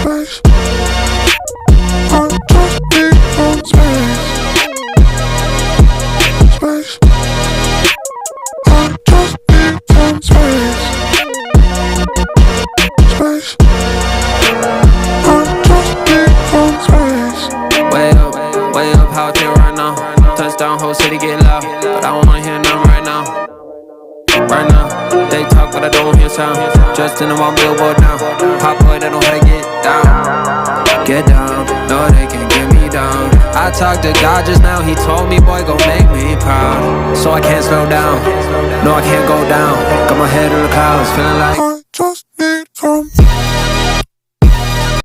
space. I just need some space. Space. I just need some space. Space. I just need some space. Way up, how I feel right now. Touchdown, whole city get loud, but I don't wanna hear nothing right now. Right now, they talk but I don't hear sound. Just in the one billboard now. Hot boy, they know how to get down. Get down, no they can't get me down. I talked to God just now, he told me boy gon' make me proud. So I can't slow down, no I can't go down. Got my head in the clouds, feeling like I just